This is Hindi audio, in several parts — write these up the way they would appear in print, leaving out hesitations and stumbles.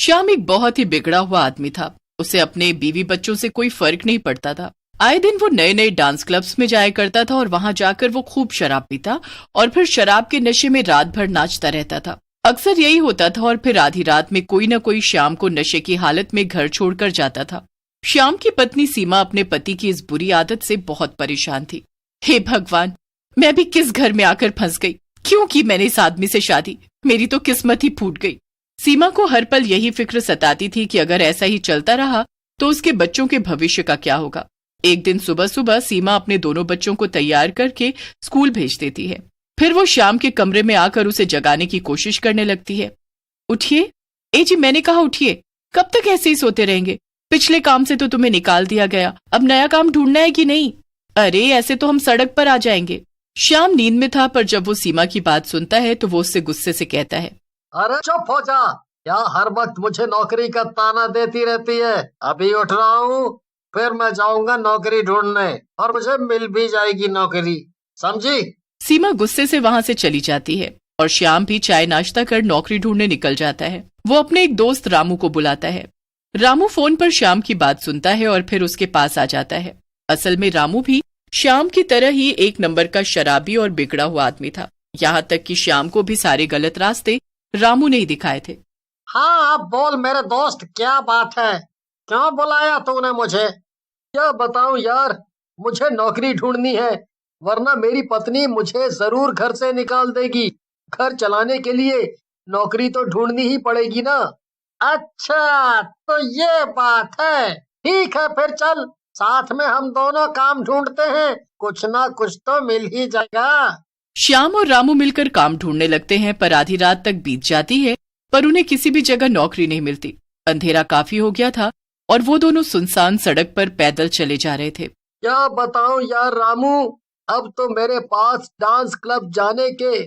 श्याम एक बहुत ही बिगड़ा हुआ आदमी था। उसे अपने बीवी बच्चों से कोई फर्क नहीं पड़ता था। आए दिन वो नए नए डांस क्लब्स में जाया करता था और वहां जाकर वो खूब शराब पीता और फिर शराब के नशे में रात भर नाचता रहता था। अक्सर यही होता था और फिर आधी रात में कोई न कोई श्याम को नशे की हालत में घर छोड़कर जाता था। श्याम की पत्नी सीमा अपने पति की इस बुरी आदत से बहुत परेशान थी। हे भगवान, मैं भी किस घर में आकर फंस गई? क्यों की मैंने इस आदमी से शादी? मेरी तो किस्मत ही फूट गई। सीमा को हर पल यही फिक्र सताती थी कि अगर ऐसा ही चलता रहा तो उसके बच्चों के भविष्य का क्या होगा। एक दिन सुबह सुबह सीमा अपने दोनों बच्चों को तैयार करके स्कूल भेज देती है। फिर वो श्याम के कमरे में आकर उसे जगाने की कोशिश करने लगती है। उठिए, ए जी, मैंने कहा उठिए। कब तक ऐसे ही सोते रहेंगे? पिछले काम से तो तुम्हें निकाल दिया गया, अब नया काम ढूंढना है कि नहीं? अरे ऐसे तो हम सड़क पर आ जाएंगे। श्याम नींद में था, पर जब वो सीमा की बात सुनता है तो वो उससे गुस्से से कहता है, अरे चुप हो जा, क्या हर वक्त मुझे नौकरी का ताना देती रहती है? अभी उठ रहा हूँ, फिर मैं जाऊंगा नौकरी ढूंढने और मुझे मिल भी जाएगी नौकरी, समझी? सीमा गुस्से से वहां से चली जाती है और श्याम भी चाय नाश्ता कर नौकरी ढूंढने निकल जाता है। वो अपने एक दोस्त रामू को बुलाता है। रामू फोन पर श्याम की बात सुनता है और फिर उसके पास आ जाता है। असल में रामू भी श्याम की तरह ही एक नंबर का शराबी और बिगड़ा हुआ आदमी था। यहाँ तक कि श्याम को भी सारे गलत रास्ते रामू ने ही दिखाए थे। हाँ, अब बोल मेरे दोस्त, क्या बात है? क्यों बुलाया तूने मुझे? क्या बताऊं यार, मुझे नौकरी ढूंढनी है, वरना मेरी पत्नी मुझे जरूर घर से निकाल देगी। घर चलाने के लिए नौकरी तो ढूंढनी ही पड़ेगी ना। अच्छा, तो ये बात है। ठीक है, फिर चल, साथ में हम दोनों काम ढूंढते हैं, कुछ ना कुछ तो मिल ही जाएगा। श्याम और रामू मिलकर काम ढूंढने लगते हैं, पर आधी रात तक बीत जाती है, पर उन्हें किसी भी जगह नौकरी नहीं मिलती। अंधेरा काफी हो गया था और वो दोनों सुनसान सड़क पर पैदल चले जा रहे थे। क्या बताऊं यार रामू, अब तो मेरे पास डांस क्लब जाने के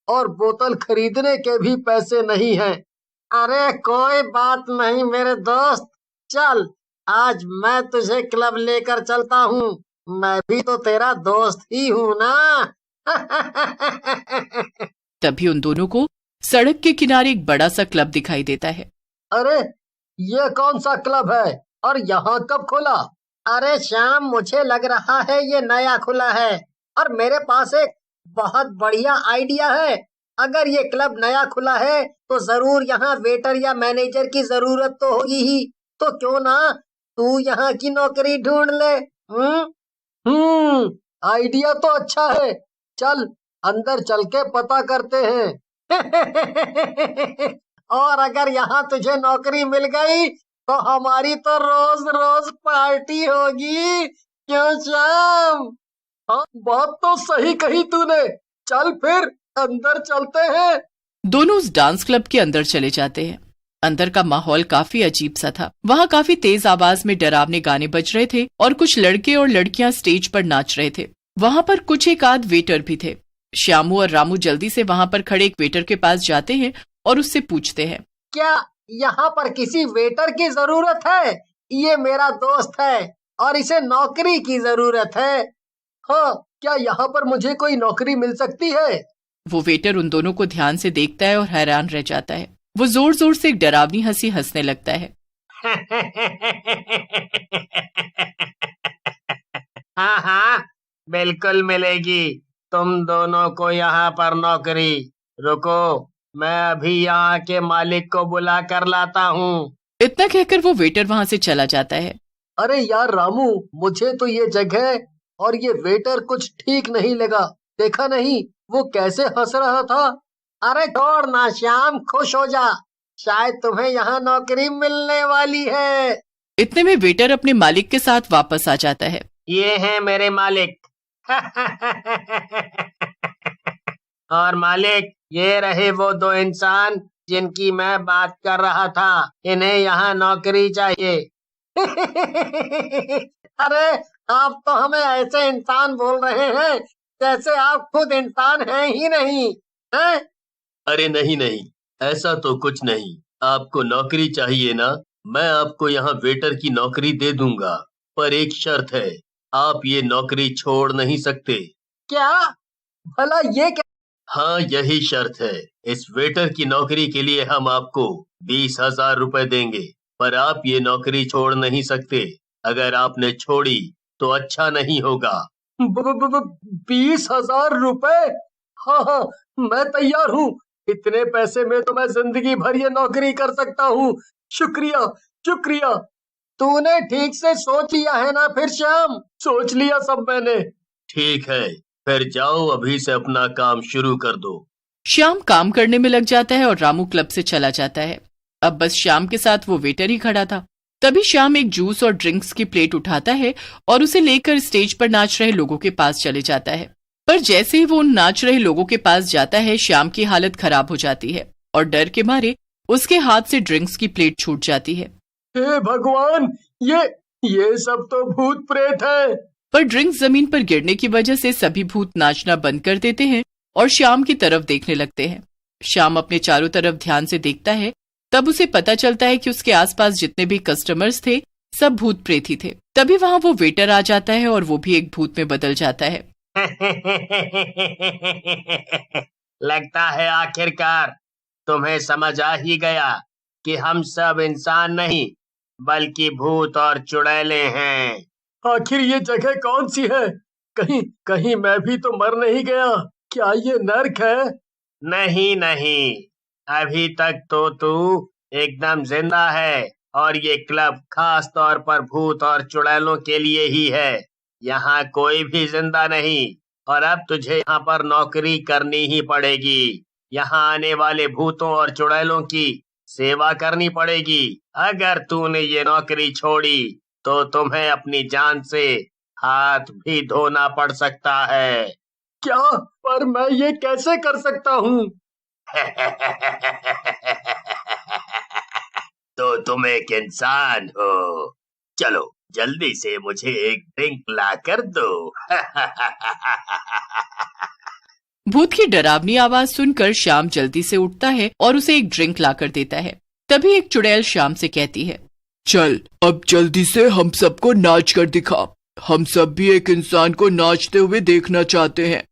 और बोतल खरीदने के भी पैसे नहीं हैं। अरे कोई बात नहीं मेरे दोस्त, चल आज मैं तुझे क्लब लेकर चलता हूँ, मैं भी तो तेरा दोस्त ही हूँ ना। तभी उन दोनों को सड़क के किनारे एक बड़ा सा क्लब दिखाई देता है। अरे ये कौन सा क्लब है और यहाँ कब खुला? अरे श्याम, मुझे लग रहा है ये नया खुला है और मेरे पास एक बहुत बढ़िया आइडिया है। अगर ये क्लब नया खुला है तो जरूर यहाँ वेटर या मैनेजर की जरूरत तो होगी ही, तो क्यों ना तू यहाँ की नौकरी ढूंढ ले। आइडिया तो अच्छा है, चल अंदर चल के पता करते हैं। और अगर यहाँ तुझे नौकरी मिल गई तो हमारी तो रोज रोज पार्टी होगी, क्यों श्याम? हाँ, बात तो सही कही तूने, चल फिर अंदर चलते हैं। दोनों उस डांस क्लब के अंदर चले जाते हैं। अंदर का माहौल काफी अजीब सा था। वहाँ काफी तेज आवाज में डरावने गाने बज रहे थे और कुछ लड़के और लड़कियां स्टेज पर नाच रहे थे। वहाँ पर कुछ एक आध वेटर भी थे। श्यामू और रामू जल्दी से वहाँ पर खड़े एक वेटर के पास जाते हैं और उससे पूछते हैं, क्या यहाँ पर किसी वेटर की जरूरत है? ये मेरा दोस्त है और इसे नौकरी की जरूरत है। हाँ, क्या यहाँ पर मुझे कोई नौकरी मिल सकती है? वो वेटर उन दोनों को ध्यान से देखता है और हैरान रह जाता है। वो जोर जोर से एक डरावनी हंसी हंसने लगता है। हाँ हाँ, बिल्कुल मिलेगी तुम दोनों को यहाँ पर नौकरी। रुको, मैं अभी यहाँ के मालिक को बुला कर लाता हूँ। इतना कहकर वो वेटर वहाँ से चला जाता है। अरे यार रामू, मुझे तो ये जगह और ये वेटर कुछ ठीक नहीं लगा। देखा नहीं वो कैसे हंस रहा था? अरे छोड़ ना श्याम, खुश हो जा, शायद तुम्हें यहाँ नौकरी मिलने वाली है। इतने में वेटर अपने मालिक के साथ वापस आ जाता है। ये हैं मेरे मालिक। और मालिक, ये रहे वो दो इंसान जिनकी मैं बात कर रहा था, इन्हें यहाँ नौकरी चाहिए। अरे आप तो हमें ऐसे इंसान बोल रहे हैं जैसे आप खुद इंसान हैं ही नहीं हैं? अरे नहीं नहीं, ऐसा तो कुछ नहीं। आपको नौकरी चाहिए ना? मैं आपको यहाँ वेटर की नौकरी दे दूंगा, पर एक शर्त है, आप ये नौकरी छोड़ नहीं सकते। क्या? भला ये क्या? हाँ, यही शर्त है। इस वेटर की नौकरी के लिए हम आपको 20,000 रुपए देंगे, पर आप ये नौकरी छोड़ नहीं सकते। अगर आपने छोड़ी तो अच्छा नहीं होगा। 20,000 रुपए? हाँ हाँ, मैं तैयार हूँ। इतने पैसे में तो मैं जिंदगी भर ये नौकरी कर सकता हूँ। शुक्रिया, शुक्रिया। तूने ठीक से सोच लिया है ना फिर श्याम? सोच लिया सब मैंने। ठीक है, फिर जाओ, अभी से अपना काम शुरू कर दो। श्याम काम करने में लग जाता है और रामू क्लब से चला जाता है। अब बस श्याम के साथ वो वेटर ही खड़ा था। तभी श्याम एक जूस और ड्रिंक्स की प्लेट उठाता है और उसे लेकर स्टेज पर नाच रहे लोगों के पास चले जाता है। पर जैसे ही वो उन नाच रहे लोगों के पास जाता है, श्याम की हालत खराब हो जाती है और डर के मारे उसके हाथ से ड्रिंक्स की प्लेट छूट जाती है। हे भगवान, ये सब तो भूत प्रेत है। पर ड्रिंक्स जमीन पर गिरने की वजह से सभी भूत नाचना बंद कर देते हैं और श्याम की तरफ देखने लगते हैं। श्याम अपने चारों तरफ ध्यान से देखता है। तब उसे पता चलता है कि उसके आसपास जितने भी कस्टमर्स थे सब भूत प्रेत ही थे। तभी वहां वो वेटर आ जाता है और वो भी एक भूत में बदल जाता है। लगता है आखिरकार तुम्हें समझ आ ही गया कि हम सब इंसान नहीं बल्कि भूत और चुड़ैले हैं। आखिर ये जगह कौन सी है? कहीं कहीं मैं भी तो मर नहीं गया? क्या ये नर्क है? नहीं नहीं, अभी तक तो तू एकदम जिंदा है और ये क्लब खास तौर पर भूत और चुड़ैलों के लिए ही है। यहाँ कोई भी जिंदा नहीं और अब तुझे यहाँ पर नौकरी करनी ही पड़ेगी। यहाँ आने वाले भूतों और चुड़ैलों की सेवा करनी पड़ेगी। अगर तूने ये नौकरी छोड़ी तो तुम्हें अपनी जान से हाथ भी धोना पड़ सकता है। क्या? पर मैं ये कैसे कर सकता हूँ? तो तुम एक इंसान हो। चलो जल्दी से मुझे एक ड्रिंक ला कर दो। भूत की डरावनी आवाज सुनकर श्याम जल्दी से उठता है और उसे एक ड्रिंक लाकर देता है। तभी एक चुड़ैल श्याम से कहती है, चल अब जल्दी से हम सबको नाच कर दिखा। हम सब भी एक इंसान को नाचते हुए देखना चाहते हैं।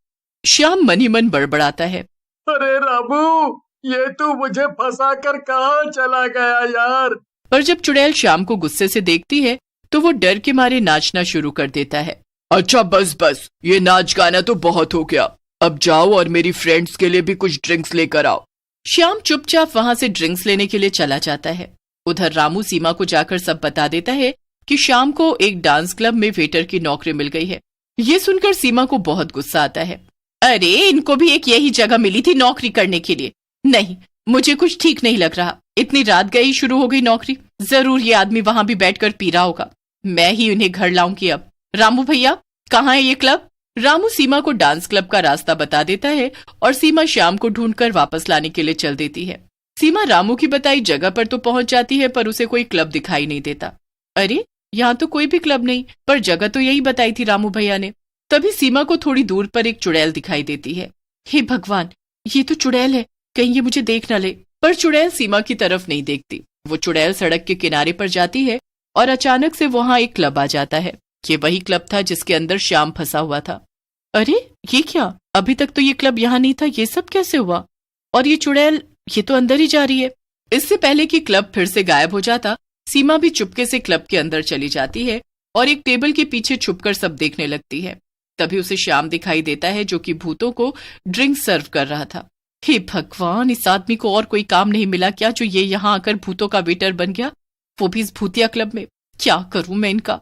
श्याम मन ही मन बड़बड़ाता है, अरे रामू, ये तू मुझे फंसा कर कहाँ चला गया यार? पर जब चुड़ैल श्याम को गुस्से से देखती है तो वो डर के मारे नाचना शुरू कर देता है। अच्छा बस बस, ये नाच गाना तो बहुत हो गया। अब जाओ और मेरी फ्रेंड्स के लिए भी कुछ ड्रिंक्स लेकर आओ। श्याम चुपचाप वहां से ड्रिंक्स लेने के लिए चला जाता है। उधर रामू सीमा को जाकर सब बता देता है कि श्याम को एक डांस क्लब में वेटर की नौकरी मिल गई है। ये सुनकर सीमा को बहुत गुस्सा आता है। अरे इनको भी एक यही जगह मिली थी नौकरी करने के लिए। नहीं, मुझे कुछ ठीक नहीं लग रहा। इतनी रात गई शुरू हो गई नौकरी। जरूर ये आदमी वहां भी बैठकर पी रहा होगा। मैं ही उन्हें घर लाऊंगी अब। रामू भैया, कहाँ है ये क्लब? रामू सीमा को डांस क्लब का रास्ता बता देता है और सीमा श्याम को ढूंढकर वापस लाने के लिए चल देती है। सीमा रामू की बताई जगह पर तो पहुंच जाती है पर उसे कोई क्लब दिखाई नहीं देता। अरे यहाँ तो कोई भी क्लब नहीं, पर जगह तो यही बताई थी रामू भैया ने। तभी सीमा को थोड़ी दूर पर एक चुड़ैल दिखाई देती है। हे भगवान, ये तो चुड़ैल है, कहीं ये मुझे देख न ले। पर चुड़ैल सीमा की तरफ नहीं देखती। वो चुड़ैल सड़क के किनारे पर जाती है और अचानक से वहां एक क्लब आ जाता है। ये वही क्लब था जिसके अंदर श्याम फंसा हुआ था। अरे ये क्या, अभी तक तो ये क्लब यहाँ नहीं था, ये सब कैसे हुआ? और ये चुड़ैल, ये तो अंदर ही जा रही है। इससे पहले कि क्लब फिर से गायब हो जाता, सीमा भी चुपके से क्लब के अंदर चली जाती है और एक टेबल के पीछे छुपकर सब देखने लगती है। तभी उसे श्याम दिखाई देता है जो कि भूतों को ड्रिंक सर्व कर रहा था। हे भगवान, इस आदमी को और कोई काम नहीं मिला क्या जो ये यहाँ आकर भूतों का वेटर बन गया, वो भी इस भूतिया क्लब में? क्या करूं मैं इनका?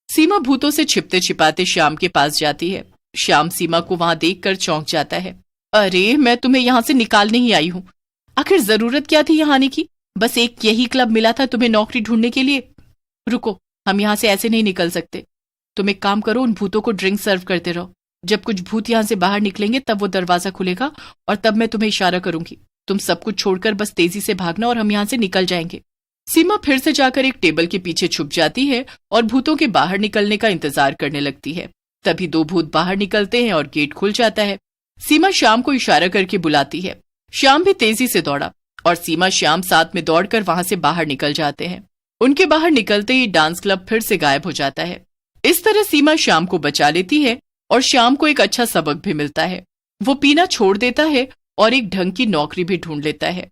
सीमा भूतों से छिपते छिपाते श्याम के पास जाती है। श्याम सीमा को वहां देखकर चौंक जाता है। अरे मैं तुम्हें यहाँ से निकालने ही आई हूँ। आखिर जरूरत क्या थी यहाँ आने की? बस एक यही क्लब मिला था तुम्हें नौकरी ढूंढने के लिए। रुको, हम यहाँ से ऐसे नहीं निकल सकते। तुम एक काम करो, उन भूतों को ड्रिंक सर्व करते रहो। जब कुछ भूत यहाँ से बाहर निकलेंगे तब वो दरवाजा खुलेगा और तब मैं तुम्हें इशारा करूंगी। तुम सब कुछ छोड़कर बस तेजी से भागना और हम यहाँ से निकल जाएंगे। सीमा फिर से जाकर एक टेबल के पीछे छुप जाती है और भूतों के बाहर निकलने का इंतजार करने लगती है। तभी दो भूत बाहर निकलते हैं और गेट खुल जाता है। सीमा श्याम को इशारा करके बुलाती है। श्याम भी तेजी से दौड़ा और सीमा श्याम साथ में दौड़कर वहां से बाहर निकल जाते हैं। उनके बाहर निकलते ही डांस क्लब फिर से गायब हो जाता है। इस तरह सीमा श्याम को बचा लेती है और श्याम को एक अच्छा सबक भी मिलता है। वो पीना छोड़ देता है और एक ढंग की नौकरी भी ढूंढ लेता है।